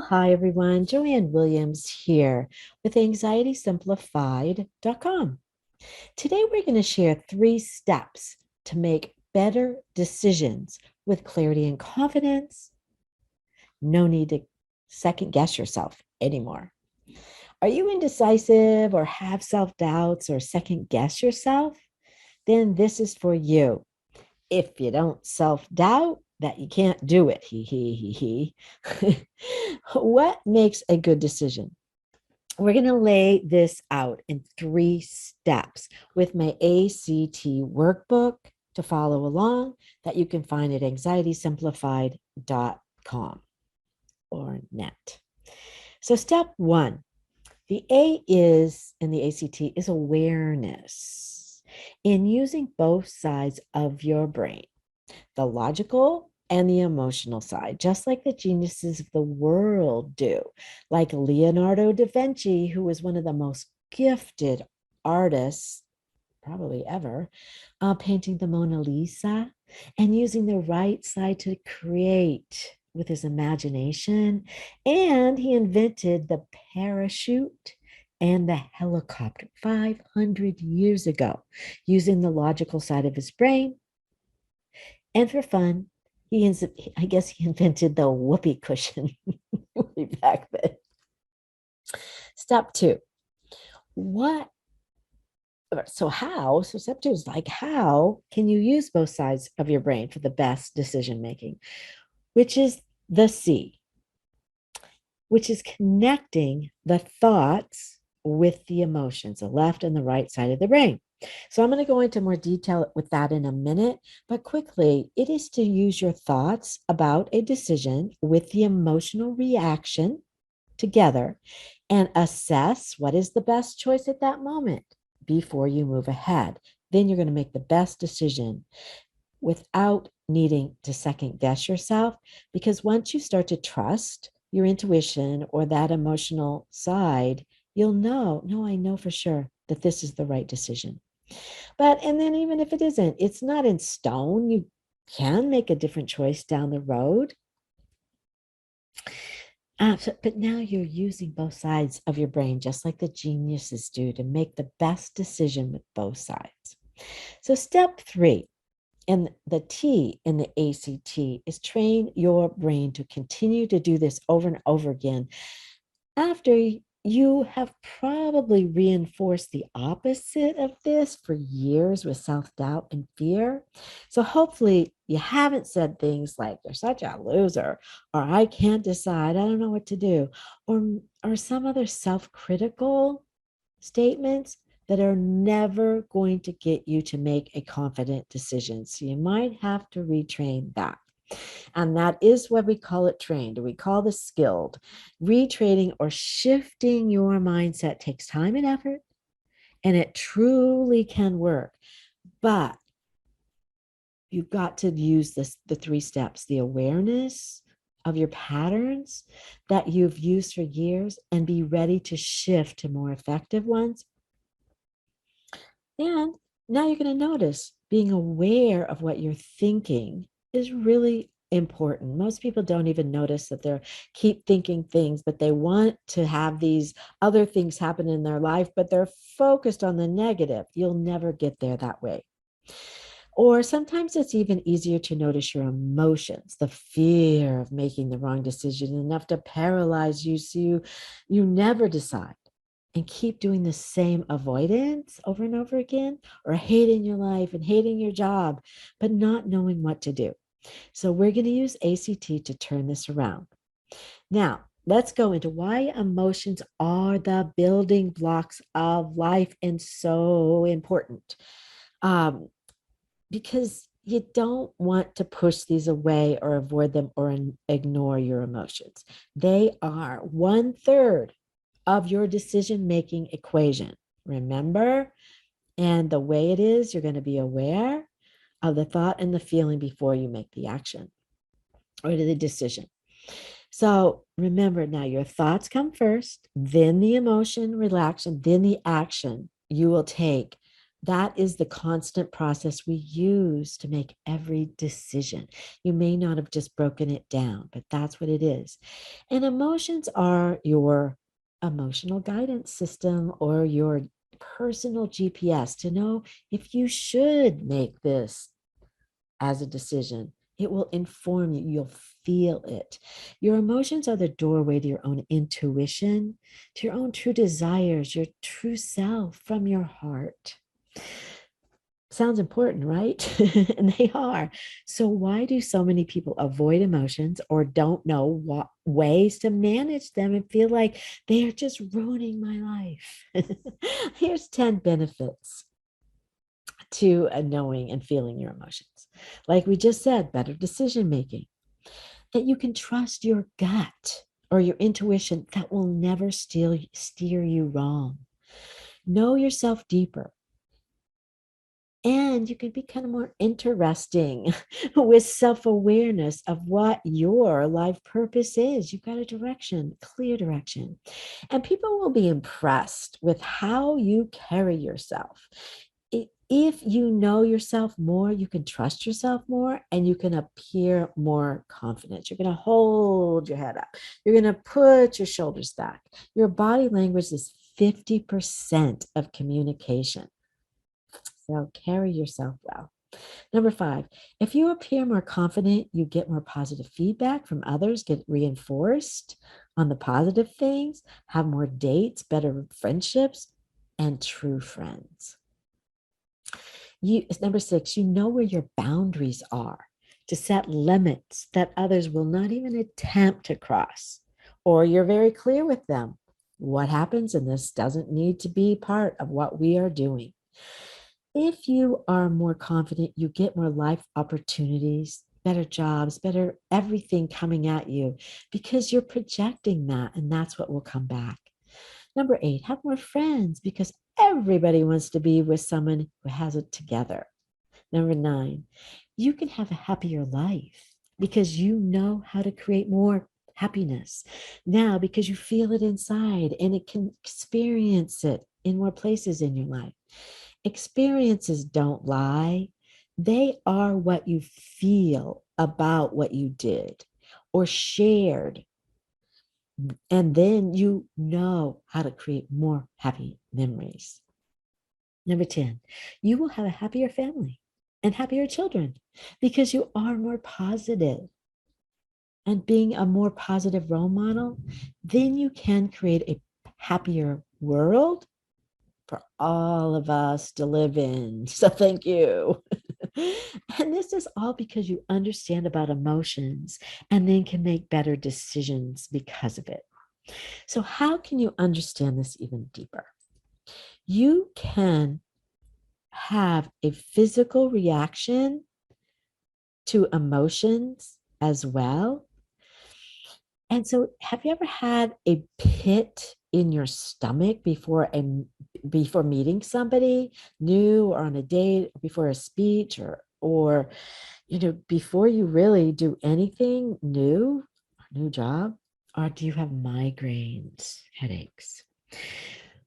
Well, hi everyone. Joanne Williams here with anxietysimplified.com. Today we're going to share 3 steps to make better decisions with clarity and confidence. No need to second guess yourself anymore. Are you indecisive or have self-doubts or second guess yourself? Then this is for you. If you don't self-doubt that you can't do it, what makes a good decision? We're going to lay this out in 3 steps with my ACT workbook to follow along that you can find at anxietysimplified.com or net. So step 1, the A is in the ACT is awareness. In using both sides of your brain, the logical and the emotional side, just like the geniuses of the world do, like Leonardo da Vinci, who was one of the most gifted artists probably ever, painting the Mona Lisa and using the right side to create with his imagination. And he invented the parachute and the helicopter 500 years ago using the logical side of his brain. And for fun, I guess he invented the whoopee cushion way back then. Step 2, what? So step 2 is like, how can you use both sides of your brain for the best decision making, which is the C, which is connecting the thoughts with the emotions, the left and the right side of the brain. So I'm going to go into more detail with that in a minute, but quickly, it is to use your thoughts about a decision with the emotional reaction together and assess what is the best choice at that moment before you move ahead. Then you're going to make the best decision without needing to second guess yourself, because once you start to trust your intuition or that emotional side, you'll know, no, I know for sure that this is the right decision. And then even if it isn't, it's not in stone. You can make a different choice down the road. But now you're using both sides of your brain, just like the geniuses do, to make the best decision with both sides. So step 3, and the T in the ACT, is train your brain to continue to do this over and over again after you have probably reinforced the opposite of this for years with self-doubt and fear. So hopefully you haven't said things like, you're such a loser, or I can't decide, I don't know what to do, or some other self-critical statements that are never going to get you to make a confident decision. So you might have to retrain that. And that is what we call it trained. We call this skilled. Retraining or shifting your mindset takes time and effort, and it truly can work. But you've got to use the 3 steps, the awareness of your patterns that you've used for years, and be ready to shift to more effective ones. And now you're going to notice being aware of what you're thinking is really important. Most people don't even notice that they're keep thinking things, but they want to have these other things happen in their life, but they're focused on the negative. You'll never get there that way. Or sometimes it's even easier to notice your emotions, the fear of making the wrong decision enough to paralyze you so you never decide and keep doing the same avoidance over and over again, or hating your life and hating your job, but not knowing what to do. So we're going to use ACT to turn this around. Now, let's go into why emotions are the building blocks of life and so important. Because you don't want to push these away or avoid them or ignore your emotions. They are 1/3 of your decision-making equation. Remember? And the way it is, you're going to be aware of the thought and the feeling before you make the action or the decision. So remember, now your thoughts come first, then the emotion, relaxation, then the action you will take That is the constant process we use to make every decision. You may not have just broken it down, but that's what it is. And emotions are your emotional guidance system or your personal GPS to know if you should make this as a decision. It will inform you. You'll feel it. Your emotions are the doorway to your own intuition, to your own true desires, your true self from your heart. Sounds important, right? And they are. So, why do so many people avoid emotions or don't know what ways to manage them and feel like they are just ruining my life? Here's 10 benefits to knowing and feeling your emotions. Like we just said, better decision making, that you can trust your gut or your intuition that will never steer you wrong. Know yourself deeper. And you can be kind of more interesting with self awareness of what your life purpose is. You've got a direction, clear direction. And people will be impressed with how you carry yourself. If you know yourself more, you can trust yourself more and you can appear more confident. You're going to hold your head up. You're going to put your shoulders back. Your body language is 50% of communication. So carry yourself well. Number 5, if you appear more confident, you get more positive feedback from others, get reinforced on the positive things, have more dates, better friendships, and true friends. Number 6, you know where your boundaries are to set limits that others will not even attempt to cross, or you're very clear with them. What happens in this doesn't need to be part of what we are doing. If you are more confident, you get more life opportunities, better jobs, better everything coming at you because you're projecting that, and that's what will come back. Number 8, have more friends because everybody wants to be with someone who has it together. Number 9, you can have a happier life because you know how to create more happiness now because you feel it inside and it can experience it in more places in your life. Experiences don't lie. They are what you feel about what you did or shared. And then you know how to create more happy memories. Number 10, you will have a happier family and happier children because you are more positive. And being a more positive role model, then you can create a happier world for all of us to live in. So thank you. And this is all because you understand about emotions and then can make better decisions because of it. So, how can you understand this even deeper? You can have a physical reaction to emotions as well. And so, have you ever had a pit in your stomach before meeting somebody new or on a date or before a speech or before you really do anything new, new job? Or do you have migraines, headaches?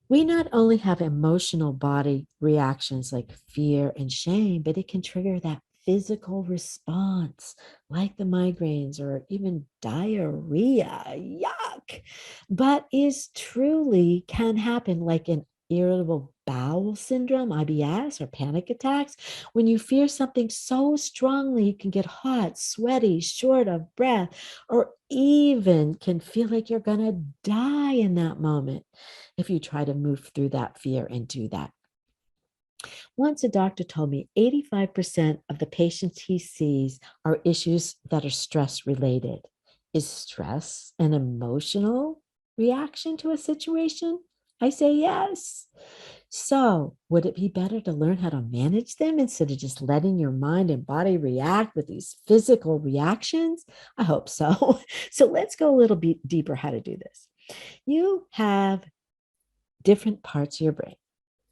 We not only have emotional body reactions like fear and shame, but it can trigger that physical response like the migraines or even diarrhea. Yuck. But is truly can happen like an irritable bowel syndrome, IBS, or panic attacks. When you fear something so strongly, you can get hot, sweaty, short of breath, or even can feel like you're going to die in that moment if you try to move through that fear and do that. Once a doctor told me 85% of the patients he sees are issues that are stress related. Is stress an emotional reaction to a situation? I say yes. So, would it be better to learn how to manage them instead of just letting your mind and body react with these physical reactions? I hope so. So, let's go a little bit deeper how to do this. You have different parts of your brain.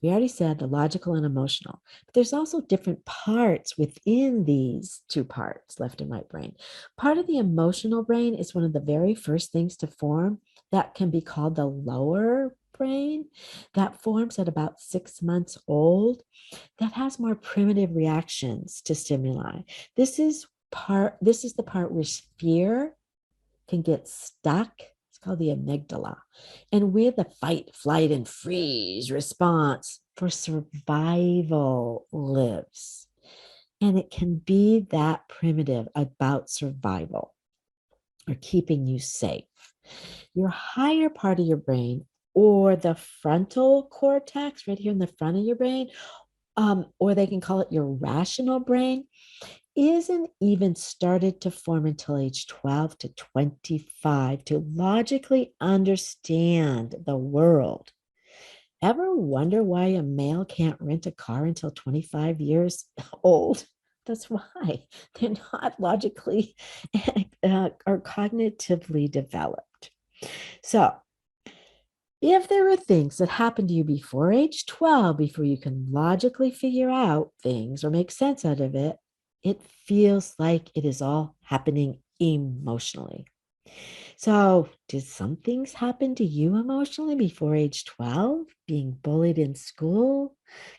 We already said the logical and emotional, but there's also different parts within these two parts, left and right brain. Part of the emotional brain is one of the very first things to form that can be called the lower brain that forms at about 6 months old that has more primitive reactions to stimuli. This is the part where fear can get stuck. It's called the amygdala. And where the fight, flight, and freeze response for survival lives. And it can be that primitive about survival or keeping you safe. Your higher part of your brain, or the frontal cortex right here in the front of your brain, or they can call it your rational brain, isn't even started to form until age 12 to 25 to logically understand the world. Ever wonder why a male can't rent a car until 25 years old? That's why they're not logically or cognitively developed. So, if there are things that happen to you before age 12, before you can logically figure out things or make sense out of it, it feels like it is all happening emotionally. So, did some things happen to you emotionally before age 12? Being bullied in school?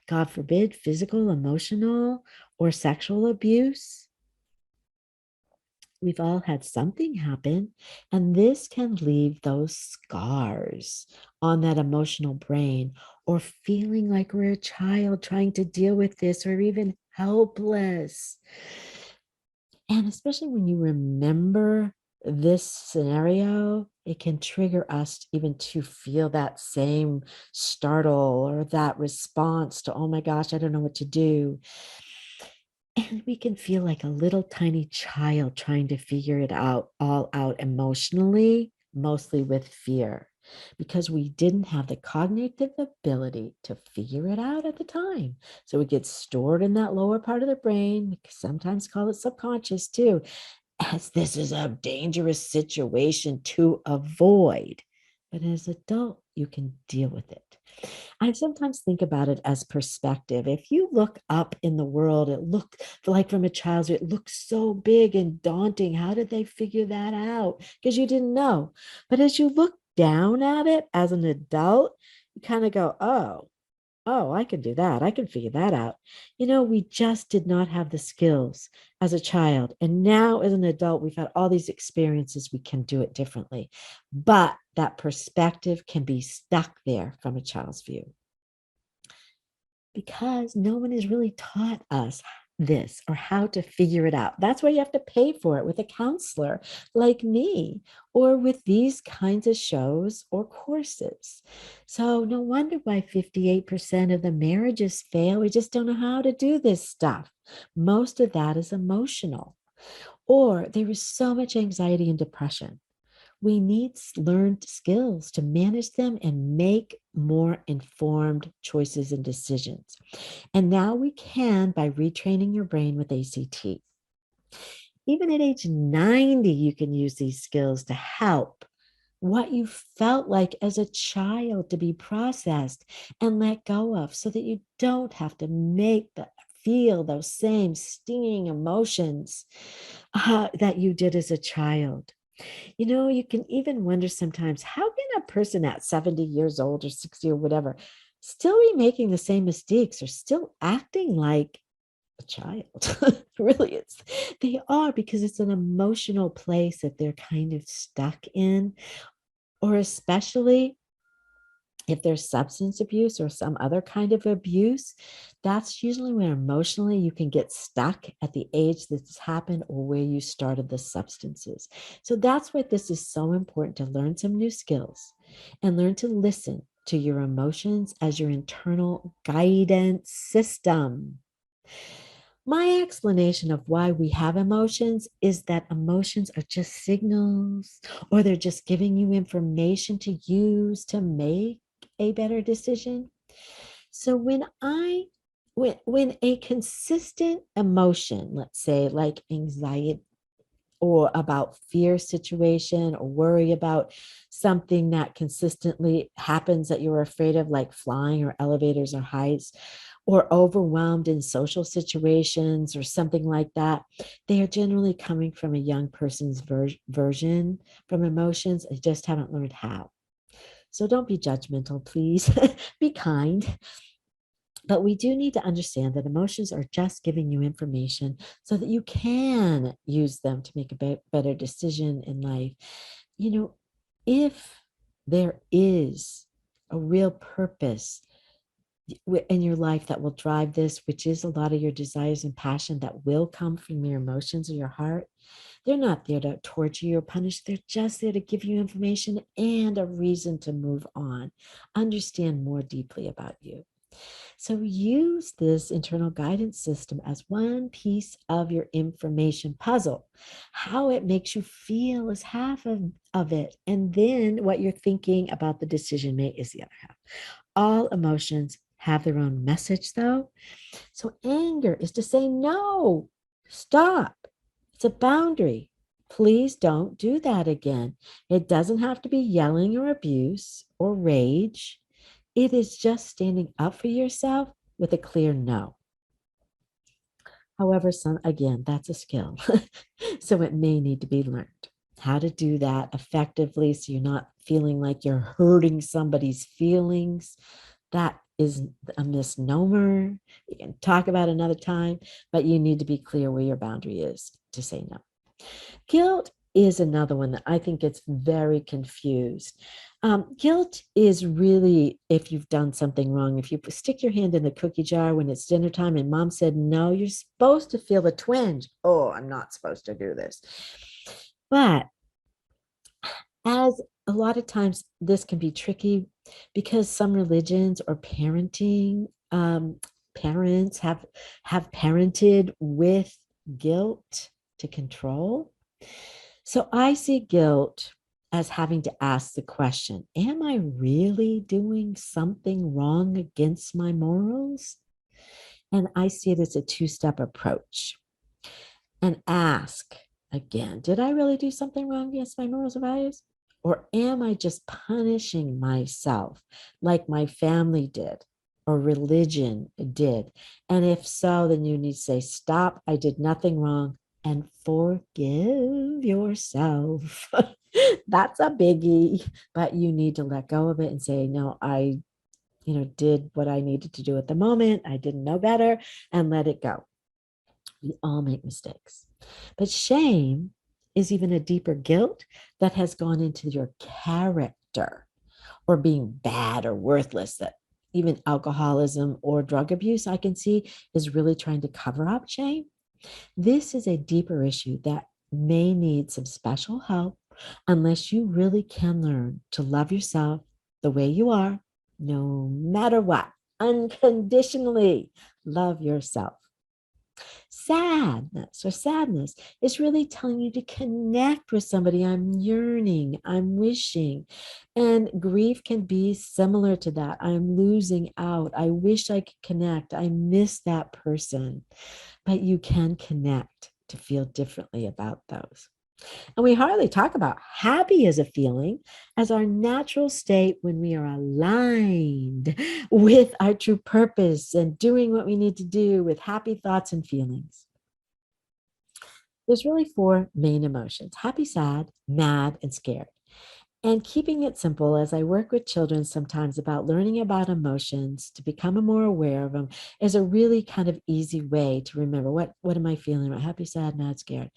God forbid, physical, emotional, or sexual abuse? We've all had something happen, and this can leave those scars on that emotional brain, or feeling like we're a child trying to deal with this, or even helpless. And especially when you remember this scenario, it can trigger us even to feel that same startle or that response to, oh my gosh, I don't know what to do. And we can feel like a little tiny child trying to figure it out all out emotionally, mostly with fear, because we didn't have the cognitive ability to figure it out at the time. So it gets stored in that lower part of the brain. We sometimes call it subconscious too, as this is a dangerous situation to avoid. But as an adult, you can deal with it. I sometimes think about it as perspective. If you look up in the world, it looked like from a child's, it looks so big and daunting. How did they figure that out? Because you didn't know. But as you look down at it as an adult, you kind of go, oh, I can do that. I can figure that out. We just did not have the skills as a child. And now, as an adult, we've had all these experiences. We can do it differently. But that perspective can be stuck there from a child's view because no one has really taught us this or how to figure it out. That's why you have to pay for it with a counselor like me or with these kinds of shows or courses. So no wonder why 58% of the marriages fail. We just don't know how to do this stuff. Most of that is emotional. Or there is so much anxiety and depression. We need learned skills to manage them and make more informed choices and decisions. And now we can by retraining your brain with ACT. Even at age 90, you can use these skills to help what you felt like as a child to be processed and let go of so that you don't have to feel those same stinging emotions that you did as a child. You can even wonder sometimes, how can a person at 70 years old or 60 or whatever still be making the same mistakes or still acting like a child? Really, they are, because it's an emotional place that they're kind of stuck in, or especially if there's substance abuse or some other kind of abuse. That's usually when emotionally you can get stuck at the age that this happened or where you started the substances. So that's why this is so important, to learn some new skills and learn to listen to your emotions as your internal guidance system. My explanation of why we have emotions is that emotions are just signals, or they're just giving you information to use to make a better decision. So when a consistent emotion, let's say like anxiety or about fear situation or worry about something that consistently happens that you're afraid of, like flying or elevators or heights, or overwhelmed in social situations or something like that, they are generally coming from a young person's version from emotions. They just haven't learned how. So don't be judgmental, please. Be kind. But we do need to understand that emotions are just giving you information so that you can use them to make a better decision in life. You know, if there is a real purpose in your life that will drive this, which is a lot of your desires and passion that will come from your emotions or your heart, they're not there to torture you or punish. They're just there to give you information and a reason to move on, understand more deeply about you. So use this internal guidance system as one piece of your information puzzle. How it makes you feel is half of it. And then what you're thinking about the decision made is the other half. All emotions have their own message, though. So anger is to say, no, stop. It's a boundary. Please don't do that again. It doesn't have to be yelling or abuse or rage. It is just standing up for yourself with a clear no. However, again, that's a skill. So it may need to be learned how to do that effectively so you're not feeling like you're hurting somebody's feelings. That is a misnomer. We can talk about another time, but you need to be clear where your boundary is to say no. Guilt is another one that I think gets very confused. Guilt is really if you've done something wrong. If you stick your hand in the cookie jar when it's dinner time and mom said, no, you're supposed to feel the twinge. Oh, I'm not supposed to do this. But as a lot of times this can be tricky because some religions or parenting, parents have parented with guilt to control. So I see guilt as having to ask the question, am I really doing something wrong against my morals? And I see it as a two-step approach. And ask again, did I really do something wrong against my morals and values? Or am I just punishing myself like my family did or religion did? And if so, then you need to say, stop, I did nothing wrong, and forgive yourself. That's a biggie, but you need to let go of it and say, no, I, did what I needed to do at the moment. I didn't know better, and let it go. We all make mistakes. But shame is even a deeper guilt that has gone into your character or being bad or worthless, that even alcoholism or drug abuse I can see is really trying to cover up shame. This is a deeper issue that may need some special help unless you really can learn to love yourself the way you are, no matter what, unconditionally love yourself. Sadness is really telling you to connect with somebody. I'm yearning, I'm wishing. And grief can be similar to that. I'm losing out. I wish I could connect. I miss that person. But you can connect to feel differently about those. And we hardly talk about happy as a feeling as our natural state when we are aligned with our true purpose and doing what we need to do with happy thoughts and feelings. There's really four main emotions: happy, sad, mad, and scared. And keeping it simple, as I work with children sometimes about learning about emotions to become more aware of them, is a really kind of easy way to remember what am I feeling about: happy, sad, mad, scared,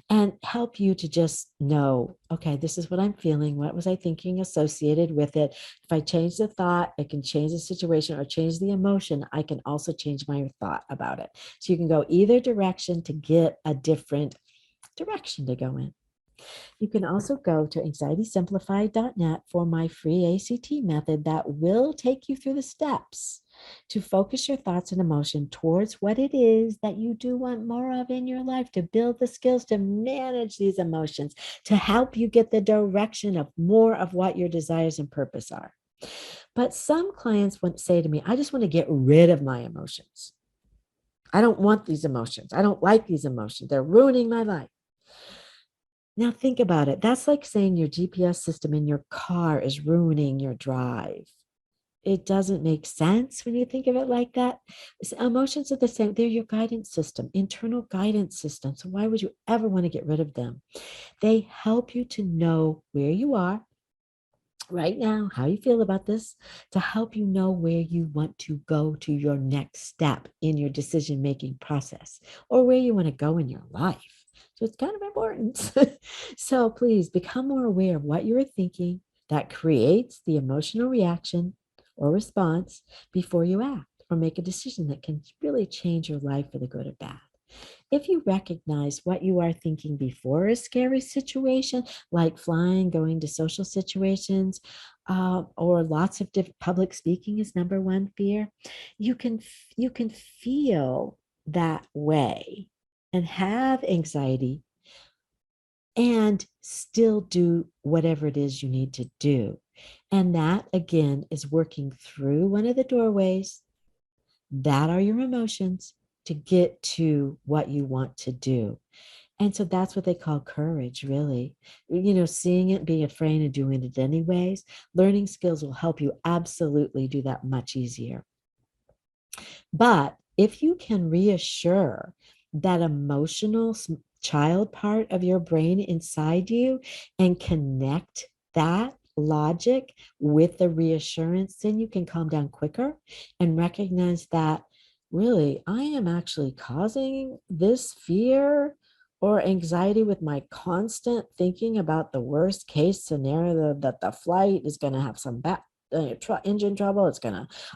and help you to just know, okay, this is what I'm feeling. What was I thinking associated with it? If I change the thought, it can change the situation, or change the emotion. I can also change my thought about it. So you can go either direction to get a different direction to go in. You can also go to anxietysimplified.net for my free ACT method that will take you through the steps to focus your thoughts and emotion towards what it is that you do want more of in your life, to build the skills to manage these emotions, to help you get the direction of more of what your desires and purpose are. But some clients want to say to me, I just want to get rid of my emotions. I don't want these emotions. I don't like these emotions. They're ruining my life. Now think about it. That's like saying your GPS system in your car is ruining your drive. It doesn't make sense when you think of it like that. Emotions are the same. They're your guidance system, internal guidance system. So why would you ever want to get rid of them? They help you to know where you are, right now how you feel about this to help you know where you want to go to your next step in your decision making process or where you want to go in your life. So it's kind of important. So please become more aware of what you are thinking that creates the emotional reaction or response before you act or make a decision that can really change your life for the good or bad. If you recognize what you are thinking before a scary situation, like flying, going to social situations, or lots of public speaking is number one fear, you can feel that way and have anxiety and still do whatever it is you need to do. And that again is working through one of the doorways that are your emotions to get to what you want to do. And so that's what they call courage, really. Seeing it, being afraid and doing it anyways. Learning skills will help you absolutely do that much easier. But if you can reassure that emotional child part of your brain inside you and connect that logic with the reassurance, then you can calm down quicker and recognize that really I am actually causing this fear or anxiety with my constant thinking about the worst case scenario that the flight is going to have some engine trouble.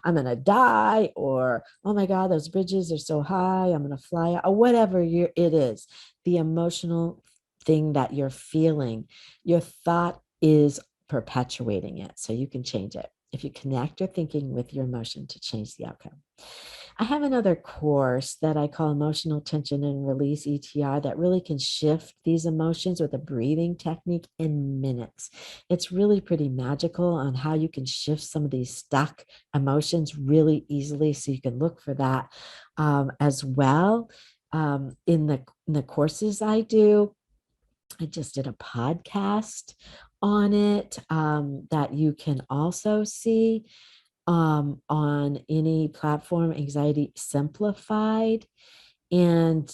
I'm gonna die, or oh my God, those bridges are so high, I'm gonna fly, or whatever it is, the emotional thing that you're feeling, your thought is perpetuating it. So you can change it if you connect your thinking with your emotion to change the outcome. I have another course that I call Emotional Tension and Release ETR that really can shift these emotions with a breathing technique in minutes. It's really pretty magical on how you can shift some of these stuck emotions really easily. So you can look for that as well in the courses I do. I just did a podcast on it that you can also see on any platform, Anxiety Simplified. And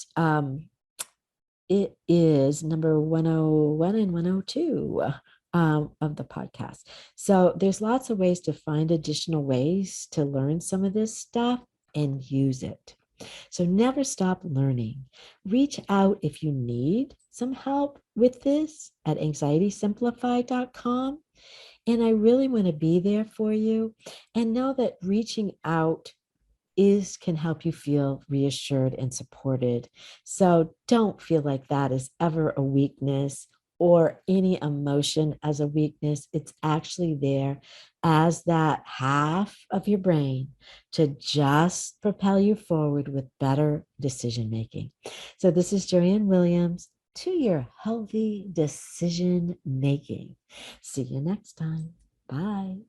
it is number 101 and 102 of the podcast. So there's lots of ways to find additional ways to learn some of this stuff and use it. So never stop learning. Reach out if you need some help with this at anxietysimplified.com. And I really want to be there for you and know that reaching out can help you feel reassured and supported. So don't feel like that is ever a weakness or any emotion as a weakness. It's actually there as that half of your brain to just propel you forward with better decision making. So this is Joanne Williams to your healthy decision making. See you next time. Bye.